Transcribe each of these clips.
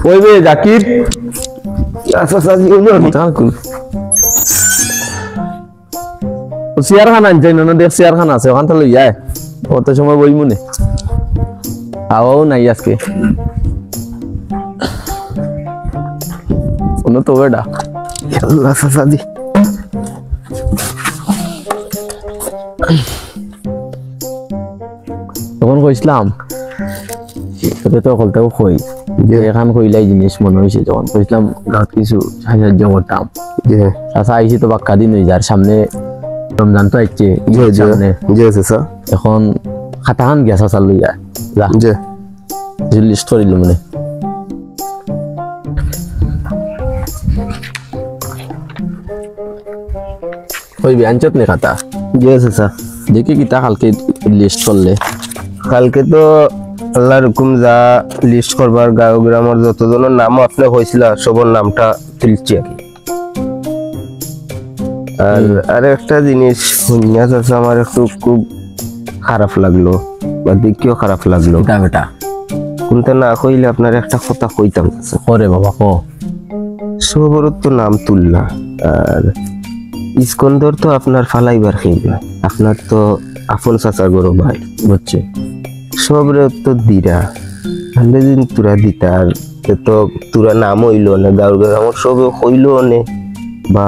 ওই বে জাকির চেয়ার খান আনছে না দেখ চেয়ার খান আছে ওখান থেকে লইয়া অত সময় বই মনে আওয়াও নাই আজকে কোনো তো বেটা আল্লাহ সাসাদি তখন কইছিলাম তোকে তো কলতেও কই যে এখান কইলাই জিনিস মনে হয়েছে যখন কইছিলাম গাঁত কিছু সাহায্য করতাম চাষা আইসি তো বাক্কা দিন হয়ে যার সামনে রমজান তো আইছে এখন খাতা খান গিয়া চাষা লইয়া যা লিস্ট করিল মানে কইবি আনছত নে খাতা দেখি কিতা কালকে লিস্ট করলে কালকে তো আল্লাহর হুকুম যা লিস্ট করবার গাঁও গ্রামের যতজনের নাম আপনি হয়েছিল সবার নামটা তুলছি আর আর একটা জিনিস শুনিয়া আছে আমার একটু খুব খারাপ লাগলো বা দেখিও খারাপ লাগলো বেটা কোনটা না কইলে আপনার একটা কথা কইতাম ওরে বাবা কো সবার তো নাম তুললা আর ইস্কন্দর তো আপনার ফালাইবার খেয়ে আপনার তো আপন চাচার গরো ভাই বুঝছে সবরে তো দিরা দিন তোরা দিতার তো তোরা নাম হইল না গাঁর গ্রামের সবে হইল নে বা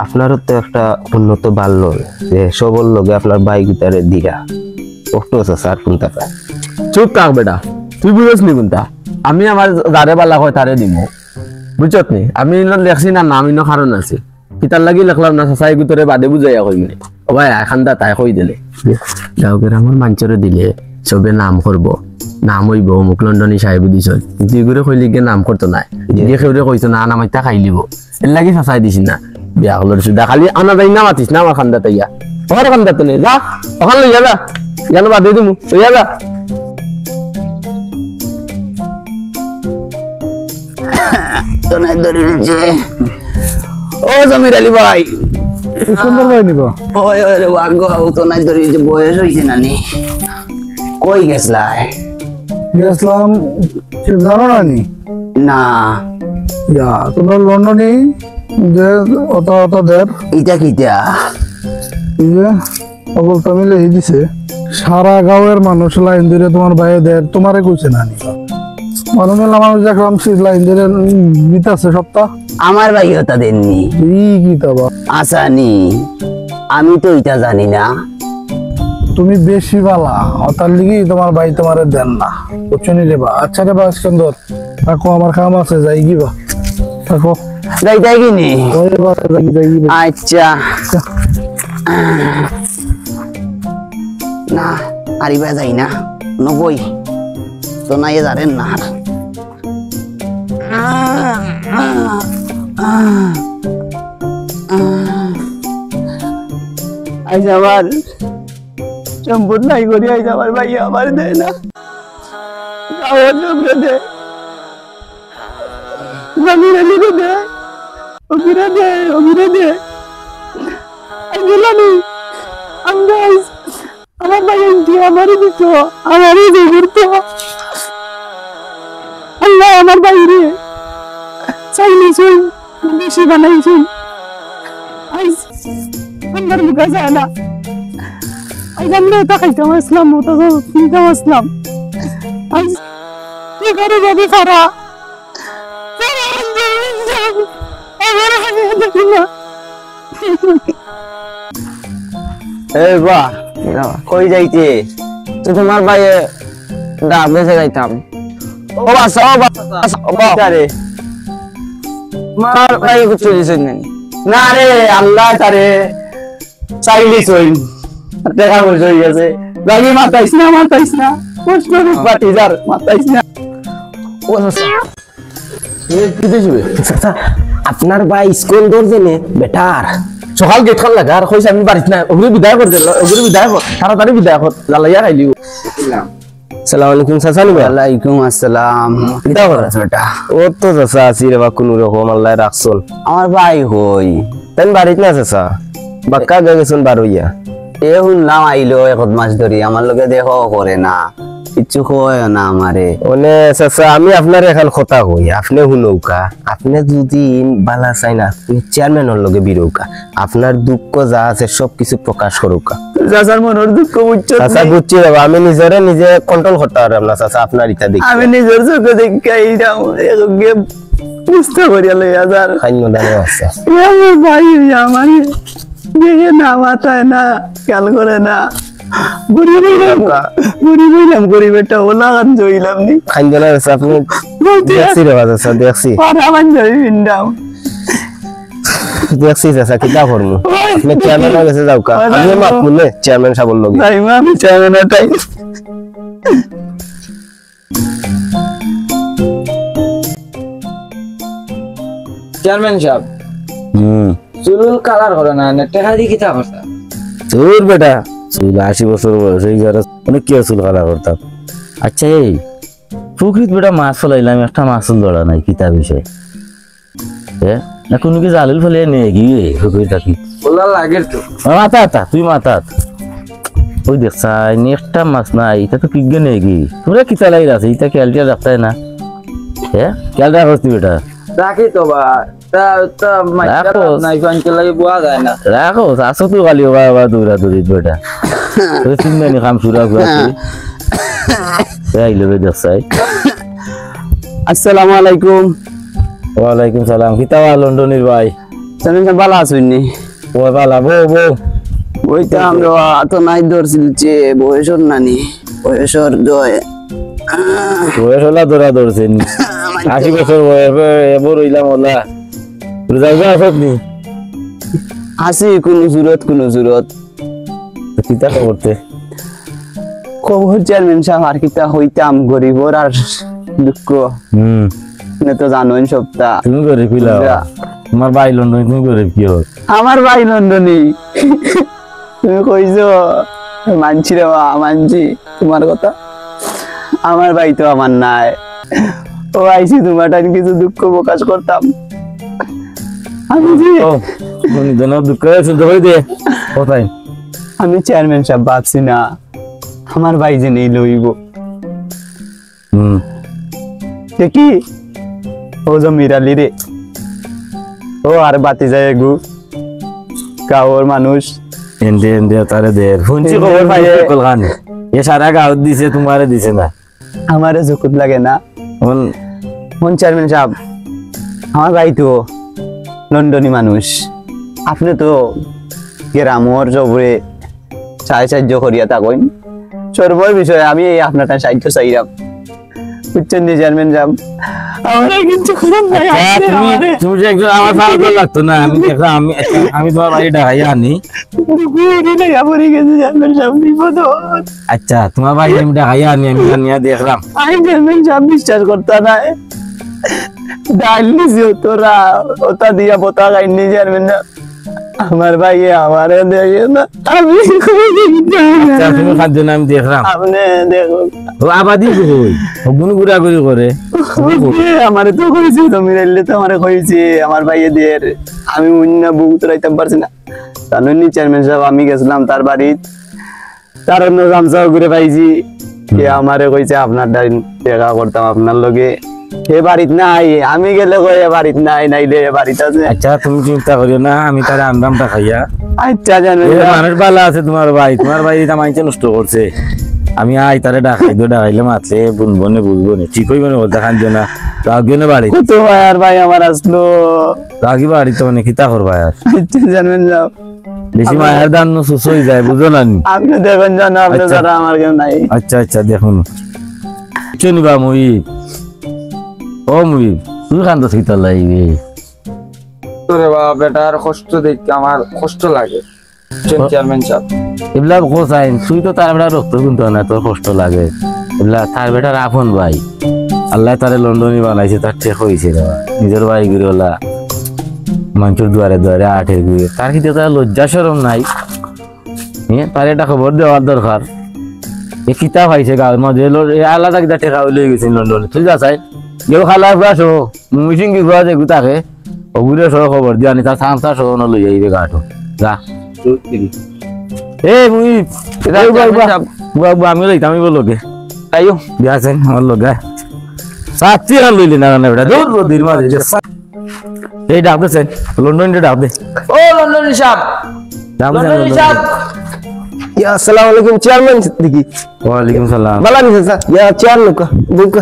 আপনারও তো একটা উন্নত বাড়ল যে সবর লগে আপনার বাইক গিটারে দিরা কষ্ট আছে স্যার কোনটা চুপ থাক বেটা তুই বুঝছ নি কোনটা আমি আমার যারে বালা হয় তারে দিব বুঝছত নি আমি লেখছি না নাম ইনো কারণ আছে কিতার লাগি লেখলাম না চাচাই গুতরে বাদে বুঝাইয়া কই মানে ও ভাই এখানটা তাই কই দিলে গাঁও গ্রামের মানুষরে দিলে সবে নাম করব নাম হইব মুখ লন্ডনী সাহেব দিছ কিন্তু এগুলো কইলে গিয়ে নাম করতো না দিয়ে কেউরে কইতো না নামাইতা খাই লিব এর লাগি চাচাই দিছি না বিয়া হলোর সুদা খালি আনা যাই না মাতিস না আমার খান্দা তাইয়া ওখানে খান্দা তো নেই যা ওখানে লইয়া যা জানো বাদে দিমু লইয়া যা ও জমির আলী ভাই সুন্দর ভাই নিব ওই ওই ওয়াগো তো নাই ধরি যে বয়স হইছে নানি কই গেছলাই গেছলাম জানো না নি না ইয়া তোমরা লন্ডনে যে অত দের ইটা কিটা এই যে অগল তামিলে দিছে সারা গাঁয়ের মানুষ লাইন ধরে তোমার ভাই দের তোমারে কইছে না নি মানুষ দেখলাম সেই লাইন ধরে দিতেছে সপ্তাহ আমার ভাই হতা দেননি এই কি তবা আসানি আমি তো এটা জানি না তুমি বেশি বালা তার লিগে তোমার ভাই তোমারে দেন না বুঝছো নি রে বা আচ্ছা রে বা স্কন্দর থাকো আমার কাম আছে যাই গিবা থাকো যাই যাই কিনি ওই বা যাই গিবা আচ্ছা না আরিবা যাই না নবই তো নাই জানেন না আজ আমার সম্পদ নাই করি আজ আমার ভাই আমার দেয় না গাওয়ার লোকরে দে জমির আলীরে দে অগিরে দে অগিরে দে গেলানি আমরা আমার ভাই আমারই দিত আমারই যে করতো আল্লাহ আমার বাইরে চাইনিছুন বেশি বানাইছুন আইস আমার মুখা যায় না আইস আমরা ওটা খাইতাম আসলাম ওটা কিনতাম আসলাম আইস কি করে যাবি খারা এই বাহ কই যাইতে তো তোমার ভাই ডাব বেঁচে যাইতাম ও বাসা ও বাসা রে মার ভাই কিছু দিছেন না রে আল্লাহ তারে চাইলিস হই দেখা হয়ে গেছে লাগি মাতাইছ না কষ্ট রে পাটি যার মাতাইছ না ও বাসা এই কি দিছবে আপনার ভাই স্কুল দর্জনে বেটার সকাল গেট খান লাগা আর কইছে আমি বাড়িতে না ওগুলো বিদায় কর দিল ওগুলো বিদায় কর তাড়াতাড়ি বিদায় কর লালাইয়া খাইলিও আসসালামু আলাইকুম চাচা নি ওয়ালাইকুম আসসালাম কিটা করছ বেটা ও তো চাচা আছি রে বা কোনো রকম আল্লাহ রাখছল আমার ভাই হই তেন বাড়িতে না চাচা বাক্কা গেছুন বারইয়া এ শুনলাম আইলো এক মাস ধরি আমার লগে দেখো করে না কিছু কয় না আমারে। মানে চাচা আমি আপনার এখন কথা কই, আপনি শুনৌকা, আপনি যদি বালা চাই না আপনি চেয়ারম্যানের লগে বিরৌকা, আপনার দুঃখ যা আছে সবকিছু প্রকাশ করুকা। চাচার মনের দুঃখ বুঝছো? চাচা বুঝছি বাবা, আমি নিজরে নিজে কন্ট্রোল করতে পারলাম না চাচা, আপনার ইটা দেখি আমি নিজের চোখে দেখে এইটা বুঝতে করিয়া লইয়া যার খাইন্য দানে আছে। আমার ভাই আমার দেখে না, মাথায় না, খেয়াল করে না। গরিবেরটা ওলা গান জইলাম নি খাইন্য না আছে আপনি দেখছি রে চাচা, দেখছি আমার জয় বিন্দাম দেখছি চাচা, কিতা করবো আপনি চেয়ারম্যানের কাছে যাওকা, আমি মাপ মুলে চেয়ারম্যান সাহেবের লগে। তাই মা আমি চাই না তাই চেয়ারম্যান সাহেব চুল কালার করে না টাকা দিয়ে কিতা করতা? চুল বেটা, চুল 80 বছর বয়স এই যারা অনেক কি চুল কালা করতাম। আচ্ছা এই পুকুরিত বেটা মাছ ফলাইলাম, একটা মাছুল ধরা নাই কিতা বিষয়? না কোনো কি জালুল ফেলে নিয়ে গিয়ে পুকুরি থাকি ওলা লাগে তো মাথা তুই মাথা ওই দেখছাই একটা মাছ নাই, এটা তো পিগে নিয়ে গি তোরা কিতা লাগি আছে, এটা খেয়ালটা রাখতাই না? খেয়াল রাখস তুই বেটা? রাখি তো বা রাখো নাই ফানকে লাগে বোয়া যায় না। রাখো আসো তো খালি বাবা দৌড়া দৌড়ি বেটা তোর চিন্তানি খাম সুরা ঘুরাচ্ছি দেখছাই। আসসালামু আলাইকুম। ওয়ালাইকুম সালাম। কিতা লন্ডনের ভাই? চেয়ারম্যান সাহেব ভালো আছেন নি? ও বালা বউ ওইটা আমরা তো নাই ধরছিল যে বয়সর নানি বয়সর জয় বয়স হলা ধরা ধরছেন 80 বছর বয়স এবার হইলাম ওলা যাইবে আসত নি আসি কোনো জুরত কিতা করতে খবর চেয়ারম্যান সাহেব আর কিতা হইতাম গরিবর আর দুঃখ আপনি তো জানেন সবটা। তুমি গরিব পিলা তোমার ভাই লন্ডন, তুমি গরিব কি হোক? আমার ভাই লন্ডনী তুমি কইছো মানছি রে মানছি তোমার কথা, আমার ভাই তো আমার নাই। ও আইসি তোমার টাইম কিছু দুঃখ প্রকাশ করতাম। আমি যে দুঃখ শুনতে হই দে কোথায় আমি চেয়ারম্যান সাহেব ভাবছি না আমার ভাই যে নেই লইব কি ও জমিরালি রে ও আর বাতি যায় গু গাঁৱৰ মানুষ এন্দে এন্দে তারে দে শুনছি খবর পাই কলখানে এ সারা গাঁত দিছে তোমারে দিছে না আমারে জুকুত লাগে না। মন চেয়ারম্যান সাহেব আমার ভাই তো লন্ডনী মানুষ, আপনি তো গ্রামর সবরে সাহায্য করিয়া থাকেন সর্বর বিষয়ে আমি এই আপনার সাহায্য চাইলাম বুঝছেন নি চেয়ারম্যান সাহেব? আমার কিছু করার নাই। তুমি যে একজন আমার ভালো লাগতো না, আমি দেখলাম আমি তোমার বাড়ি ঢাকাইয়া আনি। আচ্ছা তোমার বাড়ি আমি ঢাকাইয়া আনি, আমি নিয়ে দেখলাম চেয়ারম্যান সাহেব বিশ্বাস করতে নাই ডাল নিছি তোরা ওটা দিয়া বোতা খাইনি চেয়ারম্যান সাহেব আমার ভাই আমারে দেখে না আমি তুমি খাদ্য না আমি দেখলাম আপনি দেখুন ও আবাদি কই গুন গুড়াগুড়ি করে আমারে তো কইছে তুমি রাইলে তো আমারে কইছে আমার ভাইয়ে দের আমি উন্না বুক তোরাইতে পারছি না জানেন নি চেয়ারম্যান সাহেব আমি গেছিলাম তার বাড়ি তার অন্য গামছা ঘুরে পাইছি কে আমারে কইছে আপনার দেখা করতাম আপনার লগে এ বাড়িত নাই আমি গেলে কই এ বাড়িত নাই নাইলে এ বাড়িত আছে। আচ্ছা তুমি চিন্তা করিও না, আমি তার আন্দামটা খাইয়া আচ্ছা জানেন মানুষ ভালো আছে তোমার ভাই এটা মাইনছে নষ্ট করছে, আমি আই তারে ডাকাইলে মাতলে বুনবো না বুঝবো না ঠিক হইব না বলতে খান না রাগিও না বাড়ি কত আর ভাই আমার আসলো রাগি বাড়ি তো মানে কিতা করবা আর আচ্ছা জানেন যাও বেশি মায়ের দান সুস হয়ে যায় বুঝো না আপনি দেখেন জানো আপনি যারা আমার কেউ নাই। আচ্ছা আচ্ছা দেখুন চলিবা মুই ও মুই তুই কান্দ শীতল লাগবে তোরে বাবা বেটার কষ্ট দেখতে আমার কষ্ট লাগে চেয়ারম্যান সাহেব। এগুলা কোথায় তুই তো তার বেটা রক্ত কিন্তু না তোর কষ্ট লাগে, এগুলা তার বেটার আপন ভাই আল্লাহ তারে লন্ডনী বানাইছে তার ঠিক হয়েছে নিজের ভাই গুলো ওলা মানুষের দুয়ারে দুয়ারে আঠের গুয়ে তার কিন্তু তার লজ্জা সরম নাই, তার এটা খবর দেওয়ার দরকার। এ কিতাব পাইছে গাঁর মাঝে আলাদা কিতা টেকা লই গেছে লন্ডনে তুই যা চাই কেউ খালার ফুরাসো মিটিং কি ফুরা যে গুতাকে ওগুলো সহ খবর দিয়ে আনি তার সামসা সহ লই যাইবে গাঁটো যা এ মুই আমি লইতাম আমি বলোকে আইও গেছেন আমার লোক গায় সাথী আর লইলি না না বেটা দূর রোদির মাঝে এই ডাক দেন লন্ডন ডাক দে ও লন্ডন সাহেব ডাক দে লন্ডন সাহেব ইয়া আসসালামু আলাইকুম চেয়ারম্যান সিদ্দিকী ওয়ালাইকুম সালাম ভালো আছেন স্যার ইয়া চেয়ারম্যান দুকা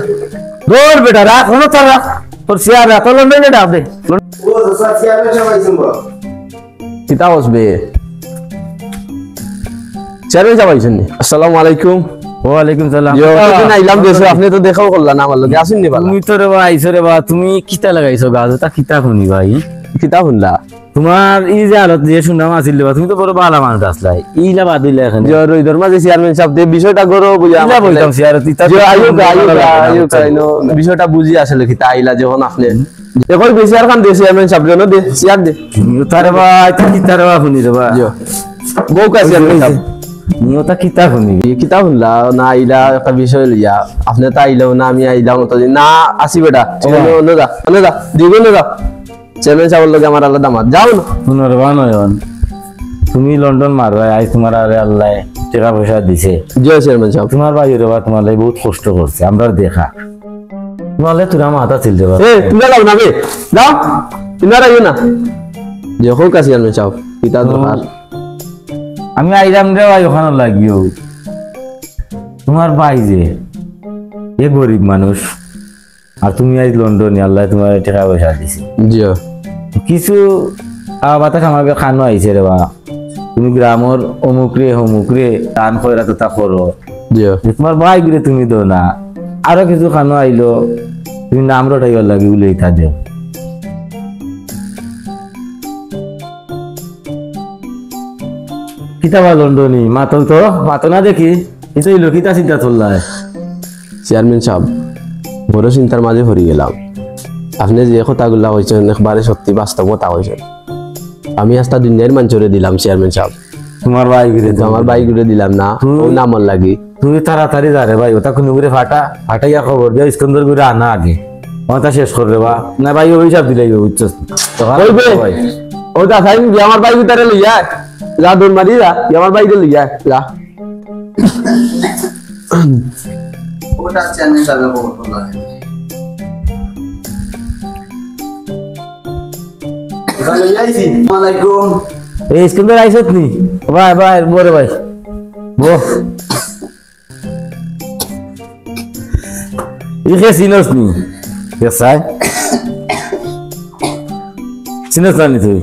দূর বেটা রাখ হলো তোর রাখ তোর চেয়ার রাখ লন্ডন ডাক দে ও স্যার চেয়ারম্যান সাহেব আইছেন বল কিতা বসবে চেয়ারম্যান সাহেব আইছেন নি আসসালামু আলাইকুম ওয়ালাইকুম সালাম জি কতদিন আইলাম দেশে আপনি তো দেখাও করলা না আমার লগে আসেন নি বালা তুমি তো রে ভাই আইছো রে বা তুমি কিতা লাগাইছো গাছ তা কিতা শুনি ভাই কিতা শুনলা তোমার এই যে আলত যে শুনলাম আসিল রে বা তুমি তো বড় ভালো মানুষ আসলাই ইলা বাদ দিলে এখানে যে রইদর মাঝে চেয়ারম্যান সাহেব দে বিষয়টা গরো বুঝা ইলা বলতাম সিয়ার তিতা যে আইও কাইনো বিষয়টা বুঝি আসলে কিতা আইলা যখন আপনি এখন বেশি আর খান দে চেয়ারম্যান সাহেব জন্য দে চেয়ার দে তারে ভাই তা কিতা রে বা শুনি রে বা বউ কা চেয়ারম্যান সাহেব নিও তা কিতা শুনি কিতা শুনলা না আইলা একটা বিষয় লইয়া আপনি তো আইলাও না আমি আইলাম অতদিন না আসি বেটা অন্য যা দিগো না যা চেয়ারম্যান সাহেবের লগে আমার আলাদা মাত যাও না শুনো রে বা নয়ন তুমি লন্ডন মারবা আজ তোমার আরে আল্লাহ টাকা পয়সা দিছে জয় চেয়ারম্যান সাহেব তোমার ভাই রে বা তোমার লাই বহুত কষ্ট করছে আমরা দেখা তোমালে তোরা মাথা ছিল রে বা এ তুমি যাও না বে যাও তুমি আর আইও না যে হোক চেয়ারম্যান সাহেব কিতা দরকার আমি আইলাম রে ভাই ওখানে লাগিও তোমার ভাই যে এ গরিব মানুষ আর তুমি আজ লন্ডনে আল্লাহ তোমার টাকা পয়সা দিছে জি কিছু বাতাস আমাকে খানো আইছে রে বা তুমি গ্রামর অমুক রে টান খয়রা তো তা করো জি যে তোমার ভাই গুলো তুমি দো না আরো কিছু খানো আইলো তুমি নাম রটাইবার লাগি বলে তা দেও কিতাবা লন্ডনী মাতো না দেখি কিন্তু এই লোকিতা চিন্তা চললায় চেয়ারম্যান সাহেব বড় চিন্তার মাঝে পড়ে গেলাম আপনি যে কথাগুলা হয়েছেন একবারে সত্যি বাস্তব কথা হয়েছেন আমি আস্তা দুনিয়ার মানুষরে দিলাম চেয়ারম্যান সাহেব তোমার ভাই গুলো তো আমার বাইক ঘুরে দিলাম না ও নামর লাগি তুমি তাড়াতাড়ি যা রে ভাই ওটা কোনো করে ফাটাইয়া খবর দিয়া স্কন্দর করে আনা আগে ওটা শেষ করবে বা না ভাই অভিশাপ দিলাই বুঝছস কইবে ও দা সাইন আমার বাইক ভিতরে লইয়া যা দৌড় মারি যা আমার বাইকে লইয়া যা ওটা চেয়ারম্যান সাহেব বলতো ওয়ালাইকুম এই স্কন্দর আইছত নি ভাই ভাই বরে ভাই বো ইহে সিনস নি কেসাই সিনস না নি তুই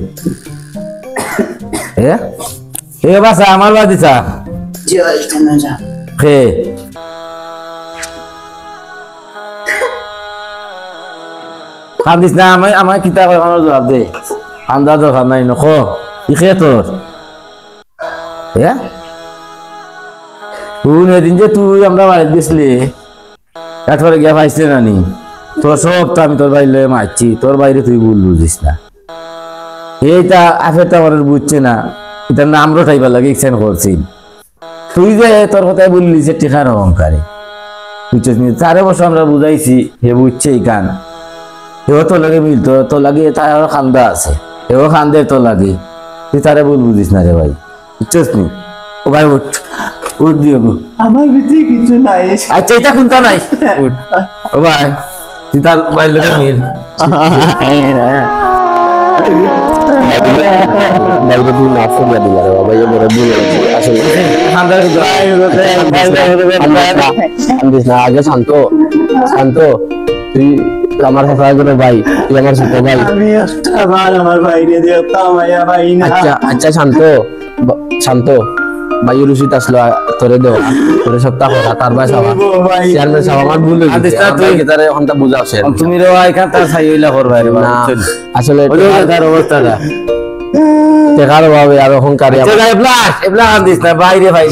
এ বাসা আমার বাদি চা জি চেয়ারম্যান সাহেব খে খাদিস না আমার কিতাব আমার জবাব দে আন্দাজ দরকার নাই নখো ইখে তোর তুই এদিন যে তুই আমরা বাড়িতে গেছিলি তারপরে গিয়া পাইছে নানি তোর সব তো আমি তোর বাইরে মারছি তোর বাইরে তুই ভুল বুঝিস না এইটা আফেরটা আমার বুঝছে না এটার নাম রটাইবার লাগে ইচ্ছা করছি তুই যে তোর কথায় বললি যে টেকার অহংকারে বুঝছিস নি 4 বছর আমরা বুঝাইছি হে বুঝছে এই গান হেও তো লাগে মিলতো তো লাগে তার খান্দা আছে হেও খান্দে তো লাগে তুই তারে ভুল বুঝিস না রে ভাই বুঝছিস নি ও ভাই উঠ দিও গো আমার ভিতরে কিছু নাই আচ্ছা এটা কোনটা নাই উঠ ও ভাই তুই তার ভাই লাগে মিল বাইরে তুই না ফোন দিলা রে বাবা এই বড় ভুল হয়েছে আসলে খান্দার আন্দিস না আগে শান্ত তুই আমার হাফা করে ভাই তুই আমার ছোট ভাই আমি একটা বার আমার বাইরে দিতাম মায়া ভাই না আচ্ছা শান্ত ভাই রুশিদ আসলো তোরে দেও তোরে সপ্তাহ কথা তার ভাই সাবা চেয়ারম্যান সাহেব আমার ভুল হয়ে গেছে তুই গিটারে ওখানটা বুঝাওছে তুমি রে ভাই কাটা ছাই হইলা করবা রে না আসলে তার অবস্থাটা টেকার ভাবে আর অহংকারী এবলা আন্দিস না বাইরে ভাই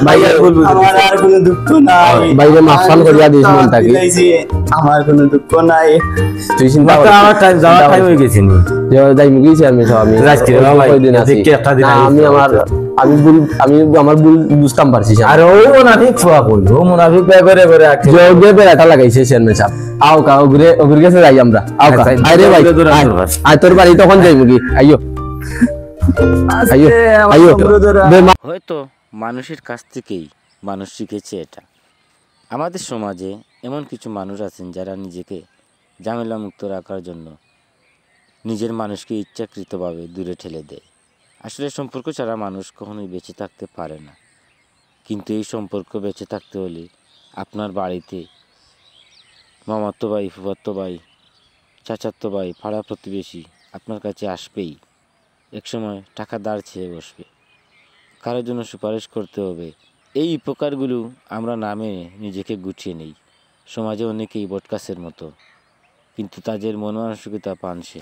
ভাইয়া ভুল বুঝিস আমার আর কোনো দুঃখ নাই বাইরে মাফান করিয়া দিস মনটাকে আমার কোনো দুঃখ নাই তুই চিন্তা মাত্র আমার টাইম যাওয়ার টাইম হয়ে গেছে নি যে যাই মুগি চেয়ারম্যান সাহেব আমি রাজকে রে ভাই, কয়দিন আছি দেখি একটা দিন না, আইস। আমি আমার ভুল বুঝতাম পারছি আর ও মুনাফিক ছোয়া কই ও মুনাফিক করে করে আকে যে ওকে বেড়াটা লাগাইছে চেয়ারম্যান সাহেব আও কা ওগুরে কাছে যাই আমরা আও কা আরে ভাই আয় তোর বাড়ি তখন যাই মুগি আইও আইও হয়তো মানুষের কাছ থেকেই মানুষ শিখেছে এটা আমাদের সমাজে এমন কিছু মানুষ আছেন যারা নিজেকে ঝামেলা মুক্ত রাখার জন্য নিজের মানুষকে ইচ্ছাকৃতভাবে দূরে ঠেলে দেয়। আসলে সম্পর্ক ছাড়া মানুষ কখনোই বেঁচে থাকতে পারে না, কিন্তু এই সম্পর্ক বেঁচে থাকতে হলে আপনার বাড়িতে মামাতো ভাই, ফুফাতো ভাই, চাচাতো ভাই, পাড়া প্রতিবেশী আপনার কাছে আসবেই। একসময় টাকা ধার চেয়ে বসবে, কারোর জন্য সুপারিশ করতে হবে। এই উপকারগুলো আমরা না মেনে নিজেকে গুছিয়ে নেই। সমাজে অনেকেই বটগাছের মতো, কিন্তু তাদের মন মানসিকতা পানসে।